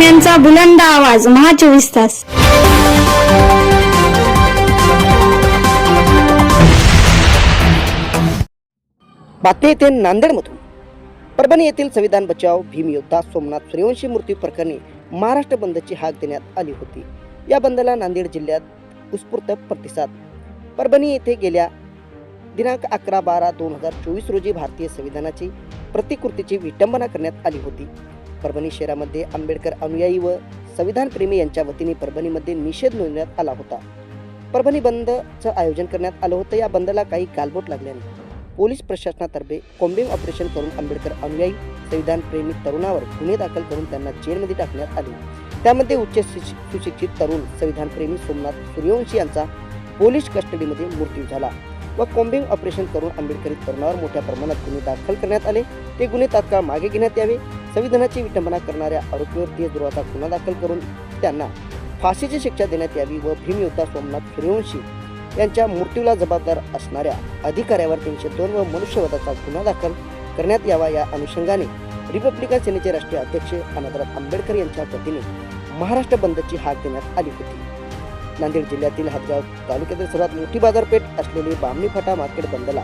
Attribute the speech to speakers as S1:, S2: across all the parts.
S1: बातम्यांचा बुलंद आवाज महा 24 तास.
S2: बातमी येथे नांदेडमधून. परभणी येथील संविधान बचाव भीम योद्धा सोमनाथ सूर्यवंशी मृत्यू प्रकरणी महाराष्ट्र बंदची हाक देण्यात आली होती. या बंदला नांदेड जिल्ह्यात उत्स्फूर्त प्रतिसाद. परभणी येथे गेल्या दिनांक 11/12/2024 रोजी भारतीय संविधानाची प्रतिकृतीची विटंबना करण्यात आली होती. परभणी शहरामध्ये आंबेडकर अनुयायी व संविधानप्रेमी यांच्या वतीने परभणीमध्ये निषेध नोंदवण्यात आला होता. परभणी बंदचं आयोजन करण्यात आलं होतं. या बंदला काही गालबोट लागल्याने पोलीस प्रशासनातर्फे कॉम्बिंग ऑपरेशन करून आंबेडकर अनुयायी संविधानप्रेमी तरुणावर गुन्हे दाखल करून त्यांना जेलमध्ये टाकण्यात आले. त्यामध्ये उच्च सुशिक्षित तरुण संविधानप्रेमी सोमनाथ सूर्यवंशी यांचा पोलीस कस्टडीमध्ये मृत्यू झाला व कॉम्बिंग ऑपरेशन करून आंबेडकरी तरुणावर मोठ्या प्रमाणात गुन्हे दाखल करण्यात आले. ते गुन्हे तात्काळ मागे घेण्यात यावे. संविधानाची विटंबना करणाऱ्या आरोपीवर देशद्रोहाचा गुन्हा दाखल करून त्यांना फाशीची शिक्षा देण्यात यावी व भीमयोद्धा सोमनाथ सूर्यवंशी यांच्या मृत्यूला जबाबदार असणाऱ्या अधिकाऱ्यावर 302 व मनुष्यवधाचा गुन्हा दाखल करण्यात यावा. या अनुषंगाने रिपब्लिकन सेनेचे राष्ट्रीय अध्यक्ष अनादराथ आंबेडकर यांच्या वतीने महाराष्ट्र बंदची हाक देण्यात आली होती. नांदेड जिल्ह्यातील हदगाव तालुक्यातील सर्वात मोठी बाजारपेठ असलेली बामणी फाटा मार्केट बंदला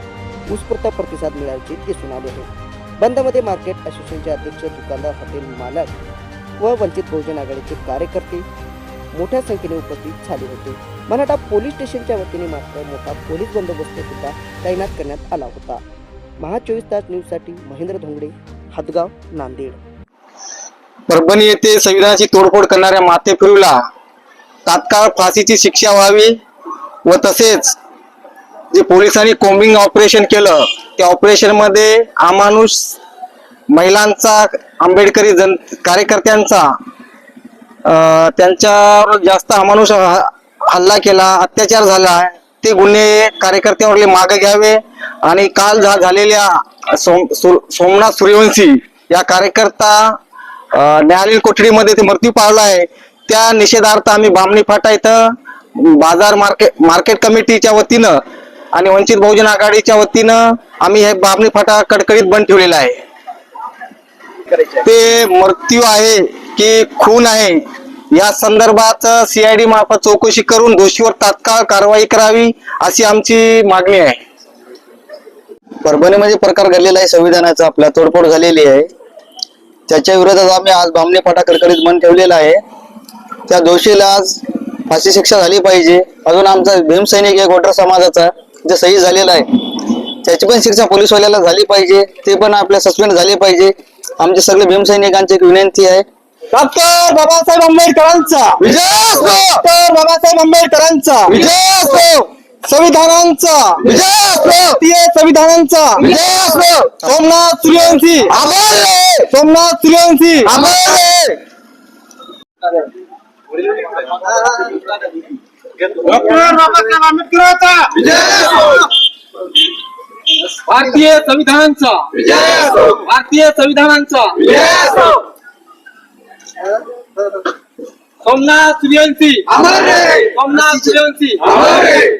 S2: उत्स्फूर्त प्रतिसाद मिळाल्याचे दिसून आले आहे. बंदमध्ये मार्केट असोसिएशनचे अध्यक्ष, दुकानदार, हॉटेल मालक व वंचित बहुजन आघाडीचे कार्यकर्ते मोठ्या संख्येने उपस्थित झाले होते. मराठा पोलीस स्टेशनच्या वतीने मात्र मोठा पोलीस बंदोबस्त सुद्धा तैनात करण्यात आला होता. महा 24 तास न्यूजसाठी महेंद्र धोंगडे, हदगाव, नांदेड.
S3: परभणी येथे संविधानाची तोडफोड करणाऱ्या माथेफिरूला तात्काळ फाशीची शिक्षा व्हावी व तसेच जे पोलिसांनी कॉम्बिंग ऑपरेशन केलं त्या ऑपरेशन मध्ये अमानुष महिलांचा, आंबेडकरी कार्यकर्त्यांचा त्यांच्यावर जास्त अमानुष हल्ला केला, अत्याचार झाला. ते गुन्हे कार्यकर्त्यांवरले मागे घ्यावे आणि काल झालेल्या सोमनाथ सूर्यवंशी या कार्यकर्ता न्यायालयीन कोठडीमध्ये ते मृत्यू पावला आहे. त्या निषेधार्थ आम्ही बामणी फाटा इथं बाजार मार्केट कमिटीच्या वतीनं आणि वंचित बहुजन आघाडीच्या वतीनं आम्ही हे बामणी फाटा कडकडीत बंद ठेवलेला आहे. ते मृत्यू आहे की खून आहे या संदर्भात CID मार्फत चौकशी करून दोषीवर तात्काळ कारवाई करावी अशी आमची मागणी आहे. परभणीमध्ये प्रकार घडलेला आहे, संविधानाचा आपला तोडफोड झालेली आहे. त्याच्या विरोधात आम्ही आज बामणी फाटा कडकडीत बंद ठेवलेला आहे. त्या दोषीला आज फाशी शिक्षा झाली पाहिजे. अजून आमचा भीमसैनिक एक वोटर समाजाचा जे शहीद झालेला आहे त्याची पण शिक्षा पोलीसवाल्याला झाली पाहिजे. ते पण आपल्या सस्पेंड झाले पाहिजे. आमच्या सगळे भीमसैनिकांची एक विनंती आहे. डॉक्टर बाबासाहेब आंबेडकरांचा विजय असो. डॉक्टर बाबासाहेब आंबेडकरांचा विजय असो. संविधानांचा विजय असो. भारतीय संविधानांचा विजय असो. सोमनाथ सूर्यवंशी अमर रहे. सोमनाथ सूर्यवंशी अमर रहे. डॉक्टर बाबासाहेब आंबेडकरांचा विजय असो. भारतीय संविधानांचा विजय असो. भारतीय संविधानांचा विजय असो. सोमनाथ सूर्यवंशी अमर रहे. सोमनाथ सूर्यवंशी अमर रहे.